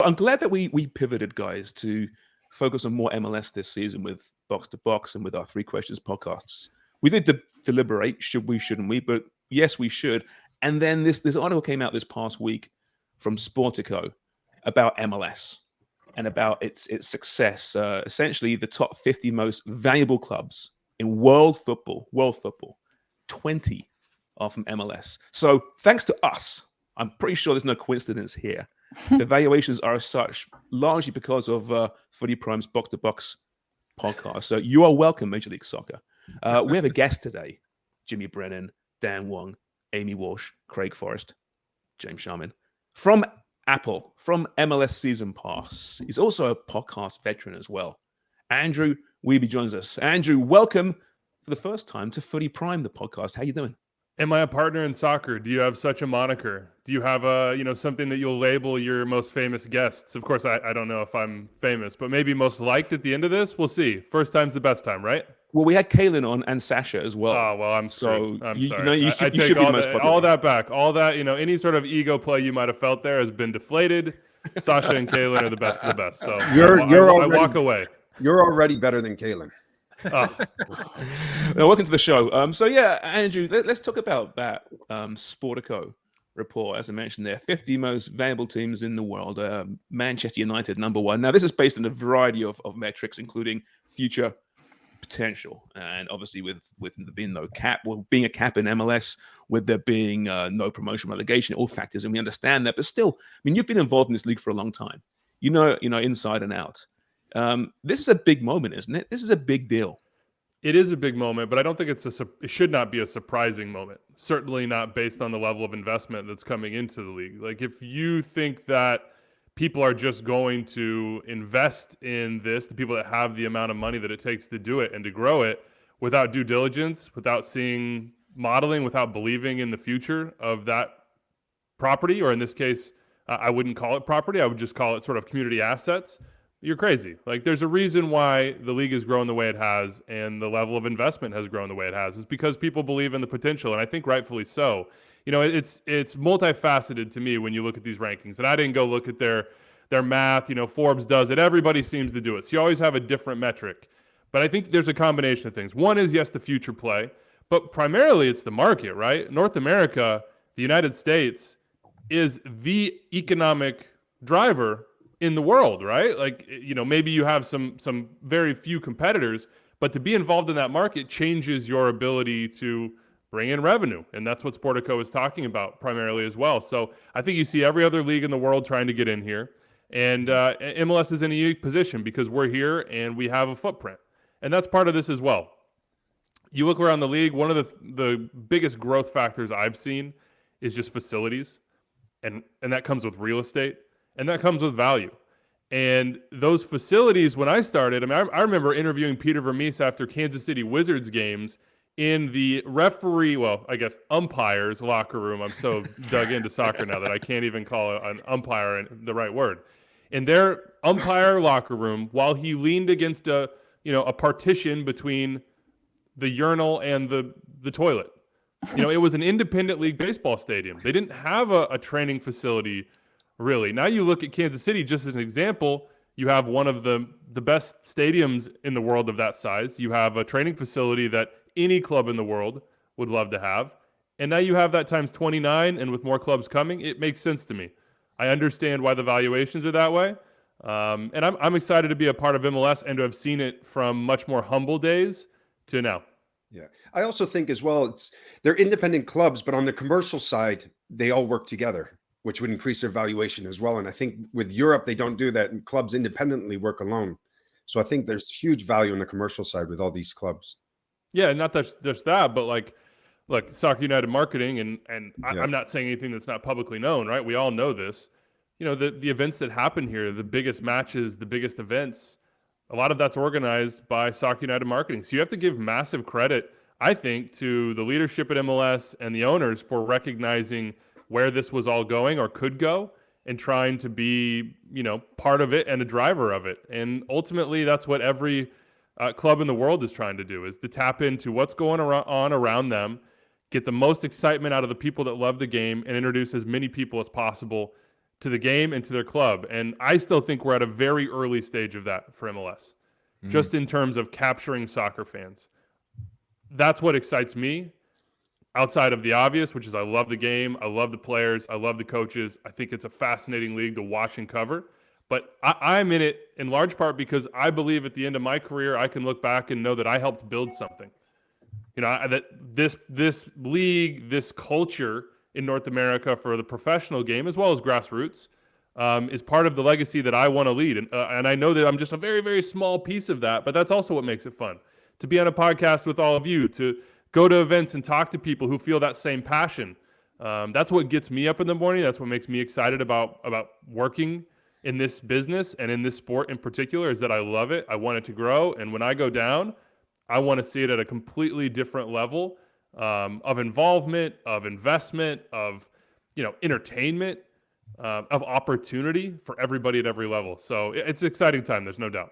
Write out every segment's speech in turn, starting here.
I'm glad that we pivoted, guys, to focus on more MLS this season with Box to Box and with our Three Questions podcasts. We did deliberate, should we, shouldn't we? But yes, we should. And then this article came out this past week from Sportico about MLS and about its success. Essentially, the top 50 most valuable clubs in world football, 20 are from MLS. So thanks to us, I'm pretty sure there's no coincidence here. The valuations are as such largely because of Footy Prime's Box to Box podcast. So you are welcome, Major League Soccer. We have a guest today: Jimmy Brennan, Dan Wong, Amy Walsh, Craig Forrest, James Sharman from Apple, from MLS Season Pass. He's also a podcast veteran as well. Andrew Wiebe joins us. Andrew, welcome for the first time to Footy Prime, the podcast. How you doing? Am I a partner in soccer? Do you have such a moniker? Do you have something that you'll label your most famous guests? Of course, I don't know if I'm famous, but maybe most liked at the end of this. We'll see. First time's the best time, right? Well, we had Kaylin on and Sasha as well. Oh, well, I'm sorry. You should be the most popular. All that back. All that, any sort of ego play you might have felt there has been deflated. Sasha and Kaylin are the best of the best. So I walk away. You're already better than Kaylin. Oh. Welcome to the show. Andrew, let's talk about that Sportico report. As I mentioned there, 50 most valuable teams in the world. Manchester United, number one. Now, this is based on a variety of metrics, including future potential. And obviously with there being no cap, being a cap in MLS, with there being no promotion relegation, all factors, and we understand that. But still, I mean, you've been involved in this league for a long time. You know inside and out. This is a big moment, isn't it? This is a big deal. It is a big moment, but I don't think it should not be a surprising moment. Certainly not based on the level of investment that's coming into the league. Like, if you think that people are just going to invest in this, the people that have the amount of money that it takes to do it and to grow it without due diligence, without seeing modeling, without believing in the future of that property, or in this case, I wouldn't call it property. I would just call it sort of community assets. You're crazy. Like, there's a reason why the league has grown the way it has and the level of investment has grown the way it has. It's because people believe in the potential, and I think rightfully so. It's multifaceted to me when you look at these rankings. And I didn't go look at their math. Forbes does it. Everybody seems to do it. So you always have a different metric. But I think there's a combination of things. One is, yes, the future play, but primarily it's the market, right? North America, the United States, is the economic driver in the world, right? Like, maybe you have some very few competitors, but to be involved in that market changes your ability to bring in revenue. And that's what Sportico is talking about primarily as well. So I think you see every other league in the world trying to get in here. And MLS is in a unique position because we're here and we have a footprint. And that's part of this as well. You look around the league, one of the biggest growth factors I've seen is just facilities. And that comes with real estate. And that comes with value. And those facilities, when I started, I remember interviewing Peter Vermees after Kansas City Wizards games in the umpire's locker room. I'm so dug into soccer now that I can't even call an umpire the right word. In their umpire locker room, while he leaned against a partition between the urinal and the toilet. It was an independent league baseball stadium. They didn't have a training facility. Really. Now you look at Kansas City, just as an example, you have one of the best stadiums in the world of that size. You have a training facility that any club in the world would love to have. And now you have that times 29, and with more clubs coming, it makes sense to me. I understand why the valuations are that way. And I'm excited to be a part of MLS and to have seen it from much more humble days to now. Yeah. I also think as well, they're independent clubs, but on the commercial side, they all work together, which would increase their valuation as well. And I think with Europe, they don't do that, and clubs independently work alone. So I think there's huge value on the commercial side with all these clubs. Yeah, not just that, but like Soccer United marketing, and I'm not saying anything that's not publicly known, right? We all know this. The events that happen here, the biggest matches, the biggest events, a lot of that's organized by Soccer United marketing. So you have to give massive credit, I think, to the leadership at MLS and the owners for recognizing where this was all going or could go and trying to be, part of it and a driver of it. And ultimately, that's what every club in the world is trying to do, is to tap into what's going on around them, get the most excitement out of the people that love the game, and introduce as many people as possible to the game and to their club. And I still think we're at a very early stage of that for MLS, just in terms of capturing soccer fans. That's what excites me outside of the obvious, which is I love the game. I love the players. I love the coaches. I think it's a fascinating league to watch and cover. But I'm in it in large part because I believe at the end of my career, I can look back and know that I helped build something. That this league, this culture in North America for the professional game, as well as grassroots, is part of the legacy that I want to lead. And I know that I'm just a very, very small piece of that, but that's also what makes it fun. To be on a podcast with all of you, to go to events and talk to people who feel that same passion. That's what gets me up in the morning. That's what makes me excited about working in this business and in this sport in particular, is that I love it. I want it to grow. And when I go down, I want to see it at a completely different level of involvement, of investment, of entertainment, of opportunity for everybody at every level. So it's an exciting time. There's no doubt.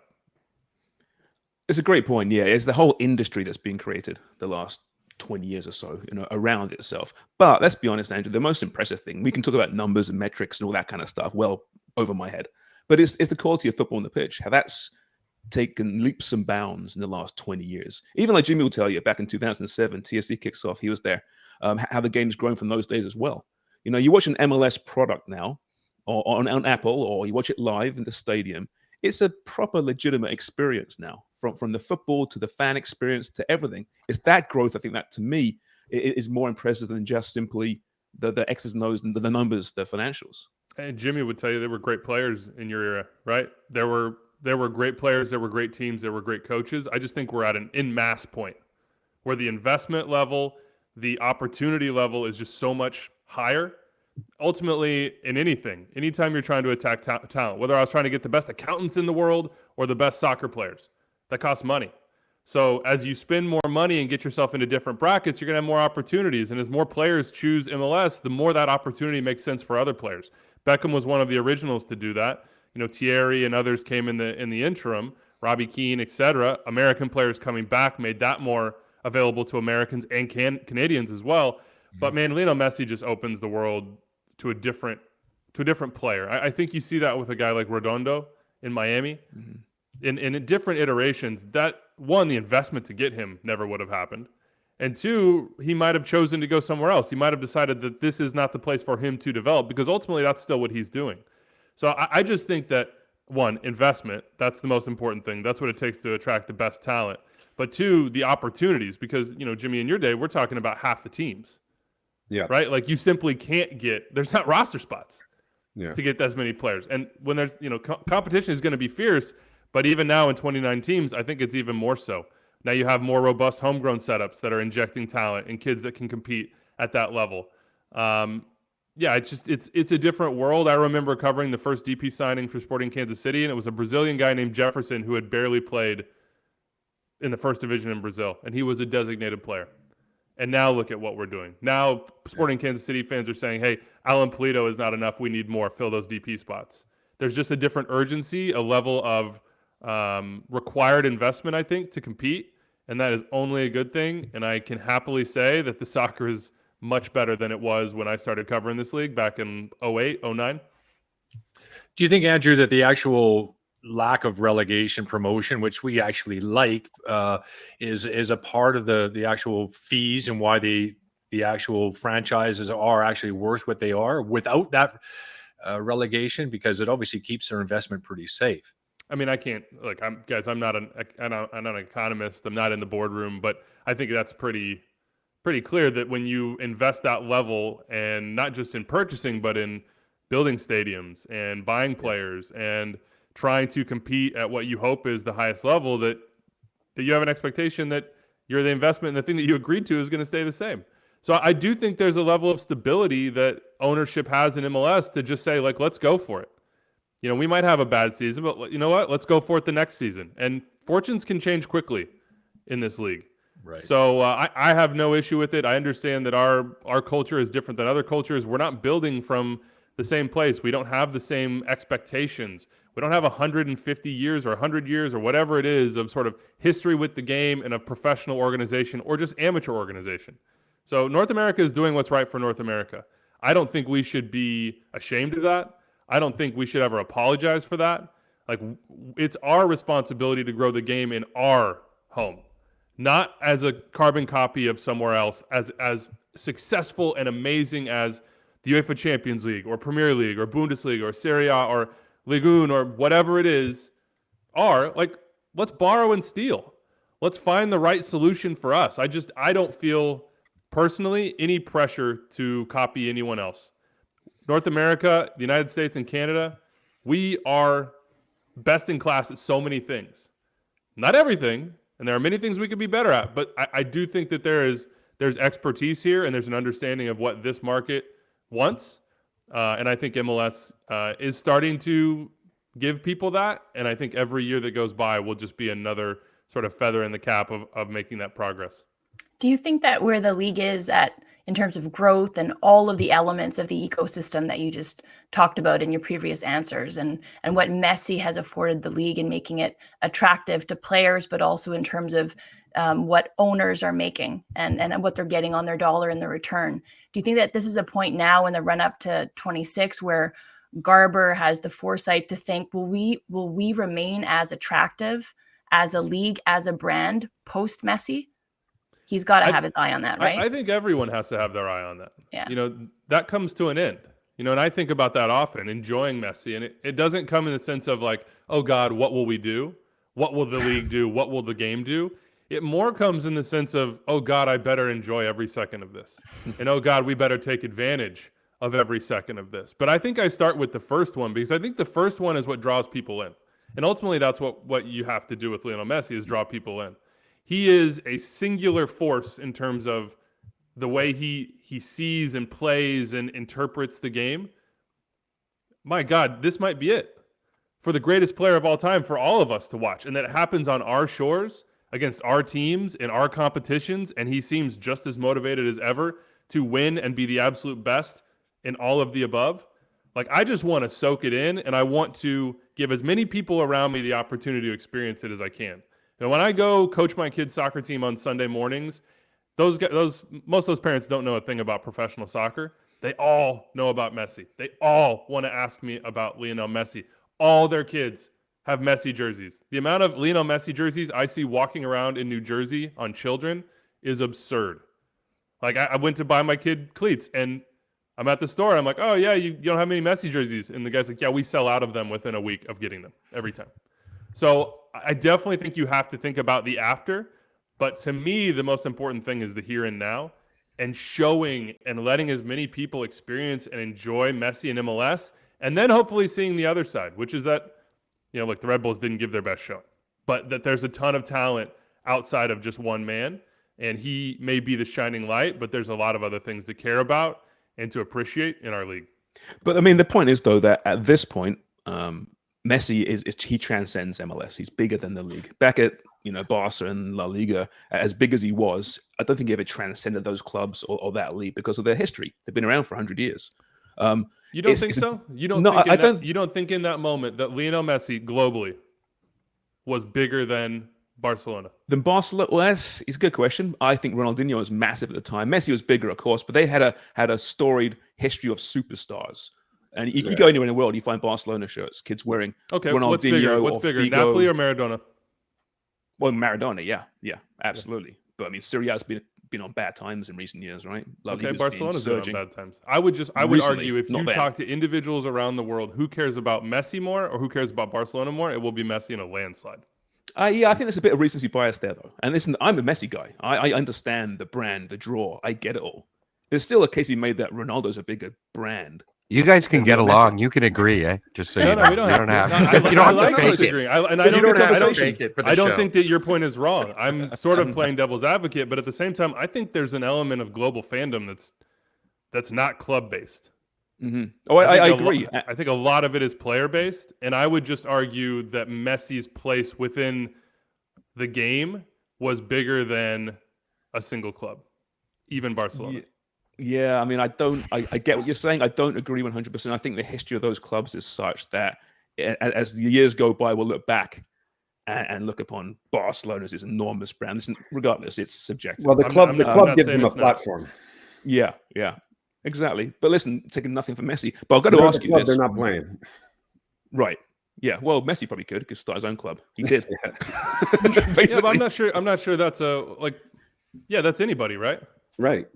It's a great point. Yeah, it's the whole industry that's been created the last 20 years or so, around itself. But let's be honest, Andrew, the most impressive thing, we can talk about numbers and metrics and all that kind of stuff well over my head, but it's the quality of football on the pitch, how that's taken leaps and bounds in the last 20 years. Even like Jimmy will tell you, back in 2007, TSC kicks off, he was there, how the game's grown from those days as well. You watch an MLS product now on Apple, or you watch it live in the stadium, it's a proper legitimate experience now, from the football to the fan experience to everything. It's that growth, I think, that to me is more impressive than just simply the X's and O's and the numbers, the financials. And Jimmy would tell you there were great players in your era, right? There were great players, there were great teams, there were great coaches. I just think we're at an en masse point where the investment level, the opportunity level is just so much higher. Ultimately, in anytime you're trying to attack talent, whether I was trying to get the best accountants in the world or the best soccer players, that costs money. So as you spend more money and get yourself into different brackets, you're going to have more opportunities. And as more players choose MLS, the more that opportunity makes sense for other players. Beckham was one of the originals to do that. Thierry and others came in the interim, Robbie Keane, etc. American players coming back made that more available to Americans and Canadians as well. Mm-hmm. But man, Lionel Messi just opens the world to a different player. I think you see that with a guy like Redondo in Miami. Mm-hmm. In different iterations, that one, the investment to get him never would have happened. And two, he might have chosen to go somewhere else. He might have decided that this is not the place for him to develop, because ultimately that's still what he's doing. So I just think that, one, investment, that's the most important thing. That's what it takes to attract the best talent. But two, the opportunities, because, Jimmy, in your day, we're talking about half the teams. Yeah. Right? Like, you simply can't there's not roster spots to get as many players. And when there's, competition is going to be fierce, but even now in 29 teams, I think it's even more so. Now you have more robust homegrown setups that are injecting talent and kids that can compete at that level. It's a different world. I remember covering the first DP signing for Sporting Kansas City, and it was a Brazilian guy named Jefferson who had barely played in the first division in Brazil, and he was a designated player. And now look at what we're doing. Now Sporting Kansas City fans are saying, hey, Alan Polito is not enough. We need more. Fill those DP spots. There's just a different urgency, a level of required investment, I think, to compete, and that is only a good thing. And I can happily say that the soccer is much better than it was when I started covering this league back in 08, 09. Do you think, Andrew, that the actual lack of relegation promotion, which we actually like, is a part of the actual fees and why the actual franchises are actually worth what they are without that relegation? Because it obviously keeps their investment pretty safe. I mean, I can't, I'm not an economist. I'm not in the boardroom, but I think that's pretty clear that when you invest that level, and not just in purchasing, but in building stadiums and buying players and trying to compete at what you hope is the highest level, that you have an expectation that the investment and the thing that you agreed to is going to stay the same. So I do think there's a level of stability that ownership has in MLS to just say, let's go for it. We might have a bad season, but you know what? Let's go for it the next season. And fortunes can change quickly in this league. Right. So I have no issue with it. I understand that our culture is different than other cultures. We're not building from the same place. We don't have the same expectations. We don't have 150 years or 100 years or whatever it is of sort of history with the game and a professional organization or just amateur organization. So North America is doing what's right for North America. I don't think we should be ashamed of that. I don't think we should ever apologize for that. Like, it's our responsibility to grow the game in our home, not as a carbon copy of somewhere else, as successful and amazing as the UEFA Champions League or Premier League or Bundesliga or Serie A or Ligue 1 or whatever it is are. Like, let's borrow and steal. Let's find the right solution for us. I don't feel personally any pressure to copy anyone else. North America, the United States, and Canada, we are best in class at so many things. Not everything, and there are many things we could be better at, but I do think that there's expertise here and there's an understanding of what this market wants. And I think MLS is starting to give people that. And I think every year that goes by will just be another sort of feather in the cap of making that progress. Do you think that where the league is at in terms of growth and all of the elements of the ecosystem that you just talked about in your previous answers, and what Messi has afforded the league in making it attractive to players, but also in terms of what owners are making and what they're getting on their dollar in the return? Do you think that this is a point now in the run up to 26 where Garber has the foresight to think, will we remain as attractive as a league, as a brand post Messi? He's got to have his eye on that, right? I think everyone has to have their eye on that. Yeah. You know, that comes to an end. You know, and I think about that often, enjoying Messi. And it doesn't come in the sense of like, oh God, what will we do? What will the league do? What will the game do? It more comes in the sense of, oh God, I better enjoy every second of this. And oh God, we better take advantage of every second of this. But I think I start with the first one, because I think the first one is what draws people in. And ultimately that's what you have to do with Lionel Messi, is draw people in. He is a singular force in terms of the way he sees and plays and interprets the game. My God, this might be it for the greatest player of all time for all of us to watch. And that it happens on our shores against our teams in our competitions. And he seems just as motivated as ever to win and be the absolute best in all of the above. Like, I just want to soak it in, and I want to give as many people around me the opportunity to experience it as I can. And when I go coach my kids' soccer team on Sunday mornings, most of those parents don't know a thing about professional soccer. They all know about Messi. They all want to ask me about Lionel Messi. All their kids have Messi jerseys. The amount of Lionel Messi jerseys I see walking around in New Jersey on children is absurd. Like, I went to buy my kid cleats, and I'm at the store. I'm like, oh, yeah, you don't have many Messi jerseys. And the guy's like, yeah, we sell out of them within a week of getting them every time. So I definitely think you have to think about the after. But to me, the most important thing is the here and now, and showing and letting as many people experience and enjoy Messi and MLS, and then hopefully seeing the other side, which is that, you know, like the Red Bulls didn't give their best show, but that there's a ton of talent outside of just one man. And he may be the shining light, but there's a lot of other things to care about and to appreciate in our league. But I mean, the point is, though, that at this point, Messi he transcends MLS. He's bigger than the league. Back at, you know, Barca and La Liga, as big as he was, I don't think he ever transcended those clubs or that league because of their history. They've been around for 100 years. You don't think so? You don't? No, you don't think in that moment that Lionel Messi globally was bigger than Barcelona? Then Barcelona, well, it's a good question. I think Ronaldinho was massive at the time. Messi was bigger, of course, but they had a storied history of superstars. And you go anywhere in the world, you find Barcelona shirts, kids wearing Ronaldinho. What's bigger, Napoli or Maradona? Well, Maradona, yeah, absolutely. Yeah. But I mean, Serie A's been on bad times in recent years, right? Barcelona's been on bad times. I would argue if you talk to individuals around the world, who cares about Messi more or who cares about Barcelona more, it will be Messi in a landslide. Yeah, I think there's a bit of recency bias there, though. And listen, I'm a Messi guy. I understand the brand, the draw. I get it all. There's still a case he made that Ronaldo's a bigger brand. You guys can get along. You can agree, eh? Just so you know. We don't have to. You don't have to fake it. I don't think that your point is wrong. I'm sort of playing devil's advocate, but at the same time, I think there's an element of global fandom that's not club based. Mm-hmm. Oh, I agree. I think a lot of it is player based, and I would just argue that Messi's place within the game was bigger than a single club, even Barcelona. Yeah, I mean, I get what you're saying. I don't agree 100%. I think the history of those clubs is such that as the years go by, we'll look back and look upon Barcelona as this enormous brand. Listen, regardless, it's subjective. Well, the club gives them a platform. Yeah. Exactly. But listen, taking nothing from Messi. But I've got to They're ask the you club, this. they're not playing. Right. Yeah. Well, Messi probably could start his own club. He did. Yeah, Basically. but I'm not sure that's that's anybody, right? Right.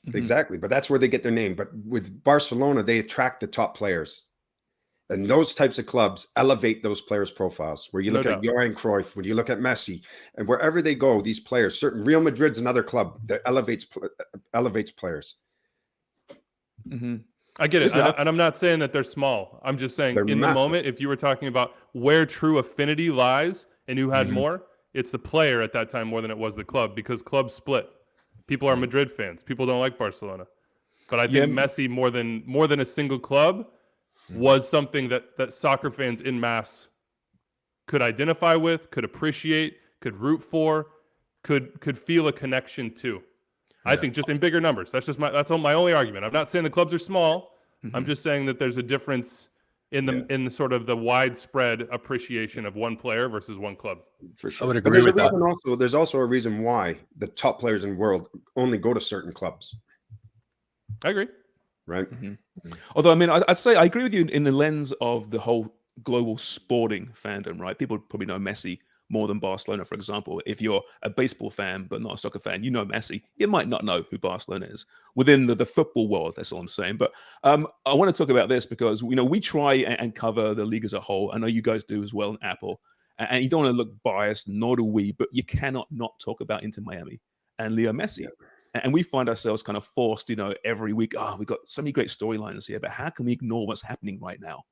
Mhm. Exactly. But that's where they get their name. But with Barcelona, they attract the top players. And those types of clubs elevate those players' profiles. Where you No look at doubt. Johan Cruyff, when you look at Messi, and wherever they go, these players, certain Real Madrid's another club that elevates players. Mhm. I get it. Listen, And I'm not saying that they're small. I'm just saying They're in the massive. moment, if you were talking about where true affinity lies and who had Mhm. more, it's the player at that time more than it was the club, because clubs split. People are Madrid fans. People don't like Barcelona. But I think Yeah. Messi, more than a single club, was something that soccer fans in mass could identify with, could appreciate, could root for, could feel a connection to. I think just in bigger numbers. That's my only argument. I'm not saying the clubs are small. I'm just saying that there's a difference in the sort of the widespread appreciation of one player versus one club. For sure. would But agree there's with that. there's also a reason why the top players in the world only go to certain clubs, I agree. right? Although, I mean, I'd say I agree with you in the lens of the whole global sporting fandom, right? People probably know Messi more than Barcelona, for example. If you're a baseball fan but not a soccer fan, you know Messi. You might not know who Barcelona is within the football world. That's all I'm saying. But I want to talk about this because we try and cover the league as a whole. I know you guys do as well in Apple, and you don't want to look biased, nor do we. But you cannot not talk about Inter Miami and Leo Messi. And we find ourselves kind of forced, every week. Oh, we've got so many great storylines here, but how can we ignore what's happening right now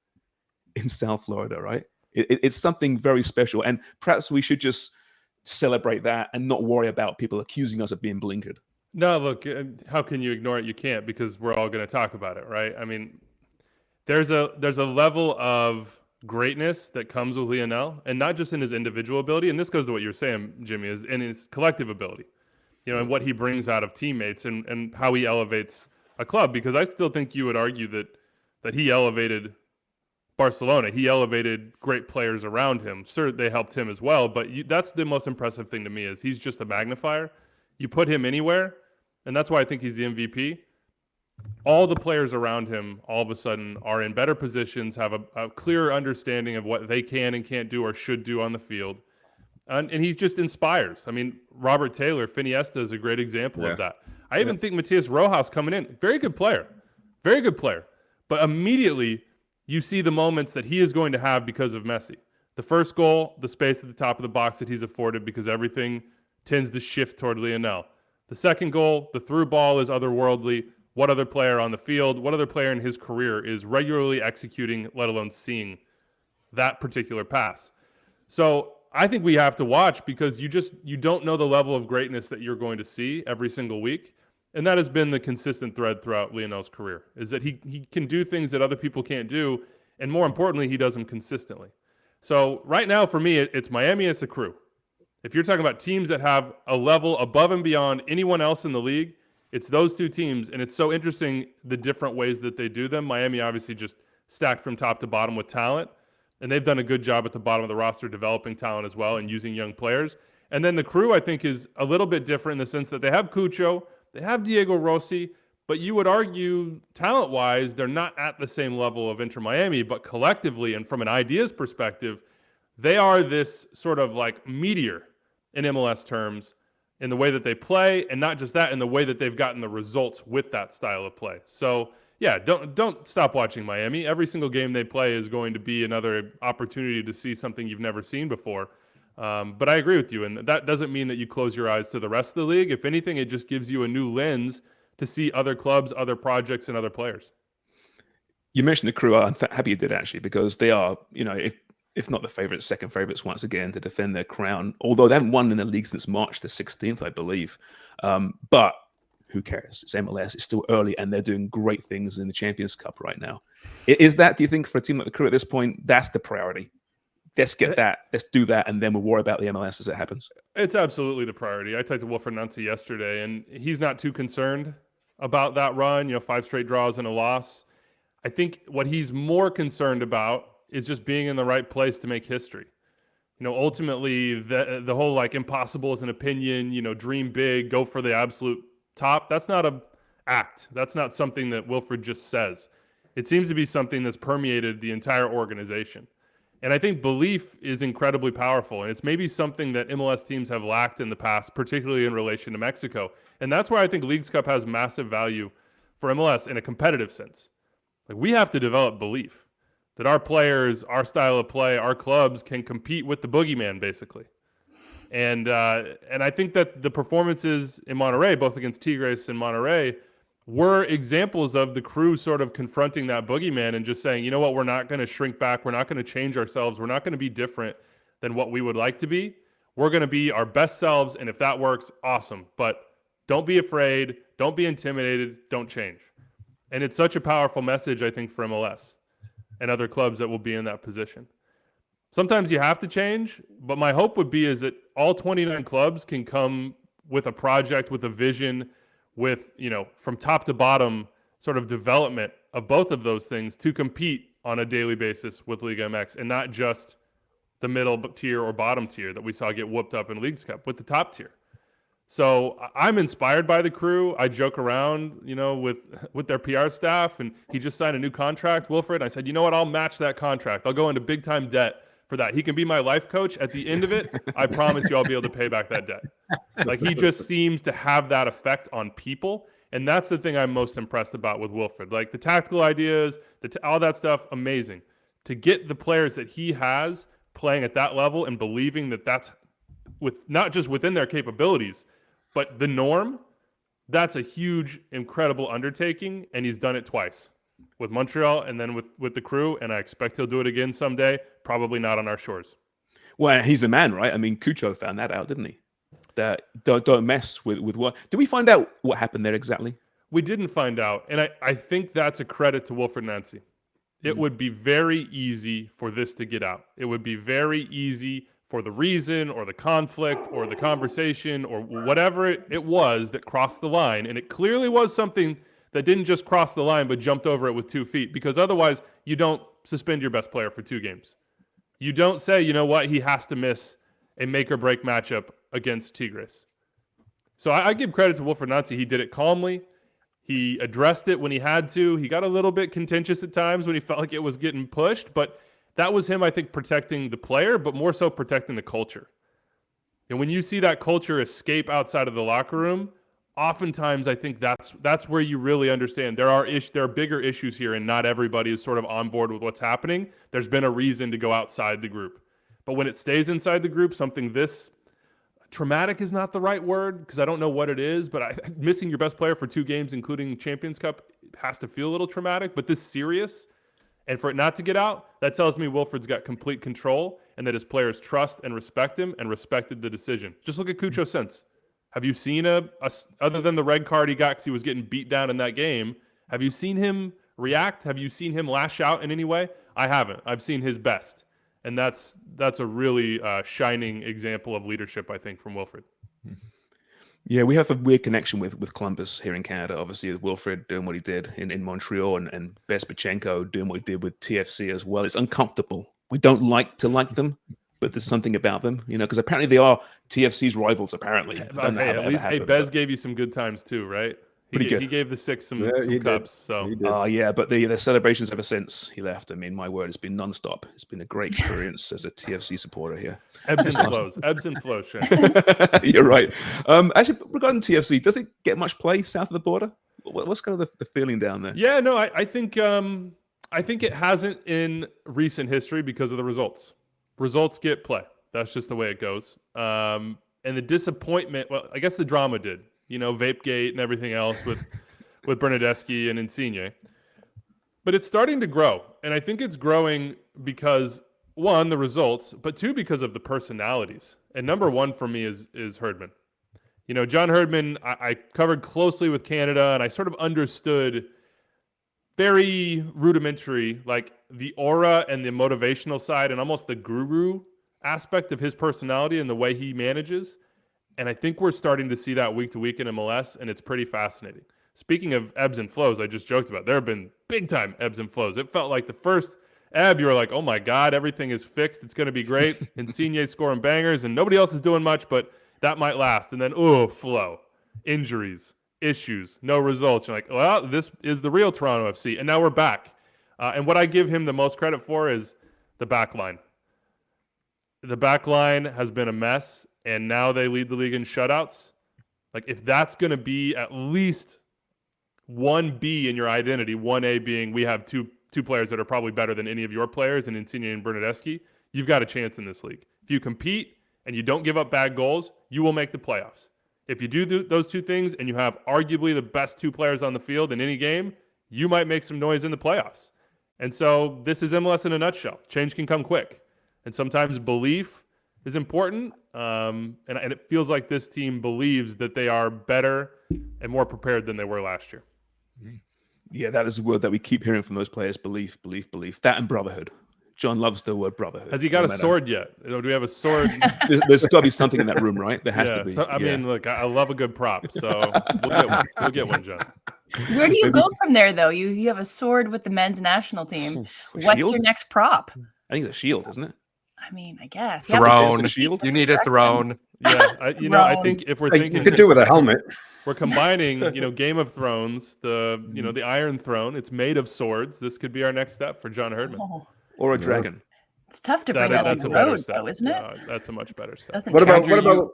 in South Florida, right? It's something very special. And perhaps we should just celebrate that and not worry about people accusing us of being blinkered. No, look, how can you ignore it? You can't, because we're all going to talk about it, right? I mean, there's a level of greatness that comes with Lionel, and not just in his individual ability. And this goes to what you're saying, Jimmy, is in his collective ability, and what he brings out of teammates and how he elevates a club. Because I still think you would argue that he elevated Barcelona. He elevated great players around him. Sure, they helped him as well, but that's the most impressive thing to me, is he's just a magnifier. You put him anywhere, and that's why I think he's the MVP. All the players around him all of a sudden are in better positions, have a clearer understanding of what they can and can't do or should do on the field. And he just inspires. I mean, Robert Taylor, Iniesta is a great example of that. I even think Matias Rojas coming in, very good player. But immediately you see the moments that he is going to have because of Messi. The first goal, the space at the top of the box that he's afforded because everything tends to shift toward Lionel. The second goal, the through ball is otherworldly. What other player on the field, what other player in his career is regularly executing, let alone seeing that particular pass? So I think we have to watch, because you don't know the level of greatness that you're going to see every single week. And that has been the consistent thread throughout Lionel's career, is that he can do things that other people can't do. And more importantly, he does them consistently. So right now for me, it's Miami as a crew. If you're talking about teams that have a level above and beyond anyone else in the league, it's those two teams. And it's so interesting the different ways that they do them. Miami obviously just stacked from top to bottom with talent. And they've done a good job at the bottom of the roster developing talent as well and using young players. And then the crew, I think, is a little bit different in the sense that they have Cucho, they have Diego Rossi, but you would argue talent-wise, they're not at the same level of Inter Miami, but collectively and from an ideas perspective, they are this sort of like meteor in MLS terms in the way that they play, and not just that, in the way that they've gotten the results with that style of play. So yeah, don't stop watching Miami. Every single game they play is going to be another opportunity to see something you've never seen before. But I agree with you, and that doesn't mean that you close your eyes to the rest of the league. If anything, it just gives you a new lens to see other clubs, other projects, and other players. You mentioned the crew. I'm happy you did, actually, because they are, if not the favorites, second favorites once again to defend their crown. Although they haven't won in the league since March the 16th, I believe. But who cares? It's MLS. It's still early, and they're doing great things in the Champions Cup right now. Is that, do you think, for a team like the crew at this point, that's the priority? Let's get that. Let's do that, and then we'll worry about the MLS as it happens. It's absolutely the priority. I talked to Wilfried Nzi yesterday, and he's not too concerned about that run. 5 straight draws and a loss. I think what he's more concerned about is just being in the right place to make history. Ultimately, the whole impossible is an opinion. Dream big, go for the absolute top. That's not a act. That's not something that Wilfried just says. It seems to be something that's permeated the entire organization. And I think belief is incredibly powerful. And it's maybe something that MLS teams have lacked in the past, particularly in relation to Mexico. And that's why I think Leagues Cup has massive value for MLS in a competitive sense. Like, we have to develop belief that our players, our style of play, our clubs can compete with the boogeyman, basically. And I think that the performances in Monterrey, both against Tigres and Monterrey, were examples of the crew sort of confronting that boogeyman and just saying, you know what, we're not going to shrink back. We're not going to change ourselves. We're not going to be different than what we would like to be. We're going to be our best selves. And if that works, awesome. But don't be afraid. Don't be intimidated. Don't change. And it's such a powerful message, I think, for MLS and other clubs that will be in that position. Sometimes you have to change, but my hope would be is that all 29 clubs can come with a project, with a vision, with, you know, from top to bottom sort of development of both of those things to compete on a daily basis with Liga MX, and not just the middle tier or bottom tier that we saw get whooped up in Leagues Cup, with the top tier. So I'm inspired by the crew. I joke around, you know, with their PR staff, and he just signed a new contract, Wilfried. I said, you know what, I'll match that contract. I'll go into big time debt for that. He can be my life coach. At the end of it, I promise you I'll be able to pay back that debt. Like, he just seems to have that effect on people. And that's the thing I'm most impressed about with Wilfried. Like, the tactical ideas, all that stuff, amazing. To get the players that he has playing at that level and believing that that's with not just within their capabilities, but the norm, that's a huge, incredible undertaking. And he's done it twice. With Montreal and then with the crew, and I expect he'll do it again someday, probably not on our shores. Well, he's a man, right? I mean, Cucho found that out, didn't he? That don't mess with what. Did we find out what happened there exactly? We didn't find out, and I think that's a credit to Wilfried Nzi. It would be very easy for this to get out. It would be very easy for the reason or the conflict or the conversation or whatever it was that crossed the line, and it clearly was something that didn't just cross the line but jumped over it with 2 feet, because otherwise you don't suspend your best player for 2 games. You don't say, you know what, he has to miss a make-or-break matchup against Tigres. So I give credit to Wilfried Nzi. He did it calmly. He addressed it when he had to. He got a little bit contentious at times when he felt like it was getting pushed, but that was him, I think, protecting the player, but more so protecting the culture. And when you see that culture escape outside of the locker room, oftentimes I think that's where you really understand there are bigger issues here, and not everybody is sort of on board with what's happening. There's been a reason to go outside the group. But when it stays inside the group, something this traumatic is not the right word, because I don't know what it is, but missing your best player for 2 games, including Champions Cup, has to feel a little traumatic. But this serious, and for it not to get out, that tells me Wilfried's got complete control, and that his players trust and respect him and respected the decision. Just look at Cucho since. Have you seen other than the red card he got because he was getting beat down in that game, have you seen him react? Have you seen him lash out in any way? I haven't. I've seen his best. And that's a really shining example of leadership, I think, from Wilfried. Yeah, we have a weird connection with Columbus here in Canada. Obviously, with Wilfried doing what he did in Montreal, and Bezpachenko doing what he did with TFC as well. It's uncomfortable. We don't like to like them, but there's something about them, you know, because apparently they are TFC's rivals, apparently. At least Bez gave you some good times too, right? Pretty good. He gave the Six some cups. So yeah, but the celebrations ever since he left, I mean, my word, it's been nonstop. It's been a great experience as a TFC supporter here. Ebbs and flows, Shane. You're right. Actually, regarding TFC, does it get much play south of the border? What's kind of the feeling down there? Yeah, no, I think it hasn't in recent history because of the results. Results get play. That's just the way it goes. And the disappointment, well, I guess the drama did. You know, Vapegate and everything else with Bernadeschi and Insigne. But it's starting to grow. And I think it's growing because, 1, the results, but 2, because of the personalities. And number 1 for me is Herdman. You know, John Herdman, I covered closely with Canada, and I sort of understood very rudimentary, like the aura and the motivational side and almost the guru aspect of his personality and the way he manages. And I think we're starting to see that week to week in MLS, and it's pretty fascinating. Speaking of ebbs and flows, I just joked about, there have been big time ebbs and flows. It felt like the first ebb, you were like, oh my God, everything is fixed. It's going to be great. Insigne scoring bangers, and nobody else is doing much, but that might last. And then, flow, injuries, issues, no results. You're like, well, this is the real Toronto FC. And now we're back. And what I give him the most credit for is the back line. The back line has been a mess, and now they lead the league in shutouts. Like, if that's going to be at least 1B in your identity, 1A being we have two players that are probably better than any of your players, in Insigne and Bernardeschi, you've got a chance in this league. If you compete and you don't give up bad goals, you will make the playoffs. If you do those two things and you have arguably the best two players on the field in any game, you might make some noise in the playoffs. And so this is MLS in a nutshell. Change can come quick. And sometimes belief is important. And it feels like this team believes that they are better and more prepared than they were last year. Yeah, that is a word that we keep hearing from those players. Belief. That and brotherhood. John loves the word brotherherhood. Has he got a sword yet? Do we have a sword? There's got to be something in that room, right? There has to be. So, I mean, look, I love a good prop. So we'll get one, John. Where do you go from there, though? You have a sword with the men's national team. What's your next prop? I think it's a shield, isn't it? I mean, I guess. Throne. Shield? You need a throne. Yeah, I think if we're thinking, you could do it with a helmet. we're combining, Game of Thrones, the Iron Throne. It's made of swords. This could be our next step for John Herdman. Oh, Or a dragon. it's tough to bring out on That's the a better road, step. though, isn't it? Yeah, that's a much better step. Doesn't What count. about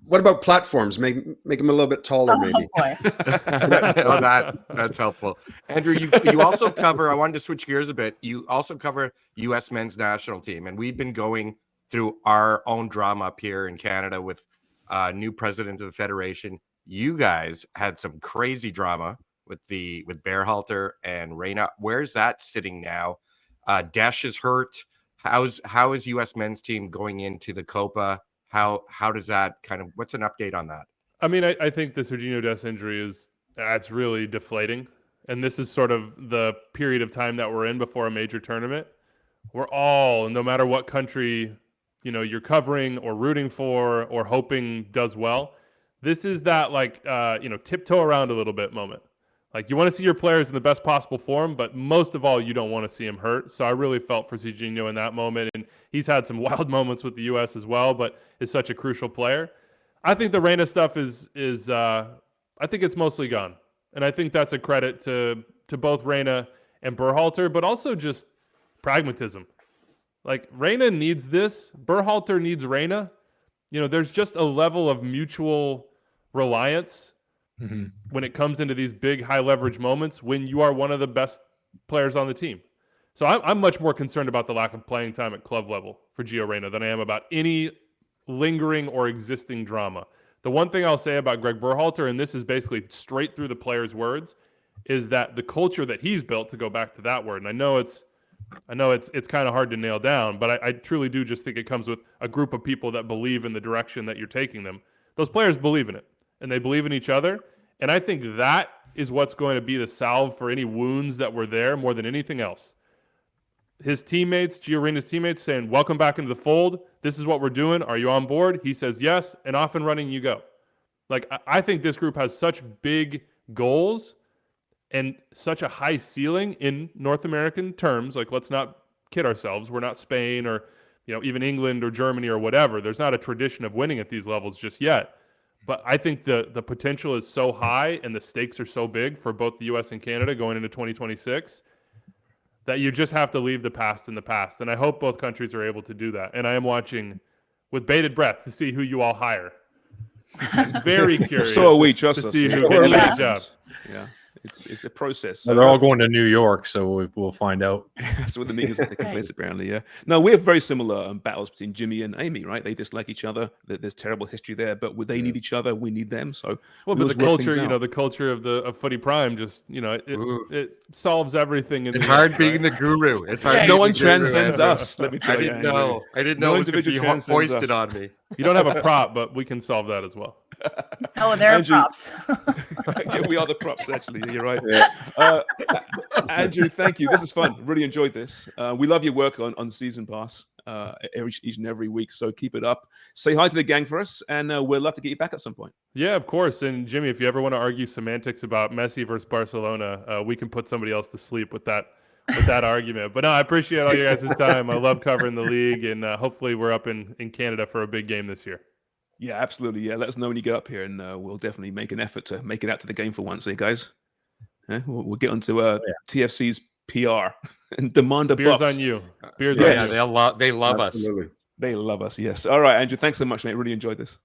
what about platforms? Make them a little bit taller, maybe. Oh, boy. That's helpful. Andrew, you also cover, I wanted to switch gears a bit. You also cover U.S. men's national team. And we've been going through our own drama up here in Canada with new president of the federation. You guys had some crazy drama with Berhalter and Reyna. Where's that sitting now? Desch is hurt. How is U.S. men's team going into the Copa? How does that what's an update on that? I mean, I think the Serginho Dest injury that's really deflating. And this is sort of the period of time that we're in before a major tournament. We're all, no matter what country, you're covering or rooting for or hoping does well. This is that tiptoe around a little bit moment. Like, you want to see your players in the best possible form, but most of all, you don't want to see him hurt. So I really felt for Serginho in that moment. And he's had some wild moments with the U.S. as well, but is such a crucial player. I think the Reyna stuff is I think it's mostly gone. And I think that's a credit to both Reyna and Berhalter, but also just pragmatism. Like, Reyna needs this. Berhalter needs Reyna. There's just a level of mutual reliance when it comes into these big high leverage moments when you are one of the best players on the team. So I'm much more concerned about the lack of playing time at club level for Gio Reyna than I am about any lingering or existing drama. The one thing I'll say about Greg Berhalter, and this is basically straight through the player's words, is that the culture that he's built, to go back to that word, and I know it's kind of hard to nail down, but I truly do just think it comes with a group of people that believe in the direction that you're taking them. Those players believe in it, and they believe in each other. And I think that is what's going to be the salve for any wounds that were there more than anything else. His teammates, Gio Reyna's teammates, saying, welcome back into the fold. This is what we're doing. Are you on board? He says yes, and off and running you go. Like, I think this group has such big goals and such a high ceiling in North American terms. Like, let's not kid ourselves. We're not Spain or, even England or Germany or whatever. There's not a tradition of winning at these levels just yet. But I think the potential is so high and the stakes are so big for both the U.S. and Canada going into 2026 that you just have to leave the past in the past. And I hope both countries are able to do that. And I am watching with bated breath to see who you all hire. I'm very curious. So are we, trust to us. see Yeah. who gets that job. Yeah. It's a process. They're all going to New York, so we'll find out. That's what the meetings are taking place, apparently. Yeah. No, we have very similar battles between Jimmy and Amy, right? They dislike each other. There's terrible history there, but they need each other. We need them. So, well, but the culture, the culture of Footy Prime, just it solves everything. It's hard being the guru. It's hard. No one transcends us. Let me tell you. I didn't know it could be foisted on me. You don't have a prop, but we can solve that as well. Oh, there are props. Yeah, we are the props, actually. You're right. Yeah. Andrew, thank you. This is fun. Really enjoyed this. We love your work on Season Pass each and every week, so keep it up. Say hi to the gang for us, and we'd love to get you back at some point. Yeah, of course. And Jimmy, if you ever want to argue semantics about Messi versus Barcelona, we can put somebody else to sleep with that argument. But no, I appreciate all you guys' time. I love covering the league, and hopefully we're up in Canada for a big game this year. Yeah, absolutely. Yeah, let us know when you get up here, and we'll definitely make an effort to make it out to the game for once, guys. We'll get onto TFC's PR and demand a Beers box. on you. Beers Yes. on you. They love us. Absolutely. They love us. Yes. All right, Andrew. Thanks so much, mate. Really enjoyed this.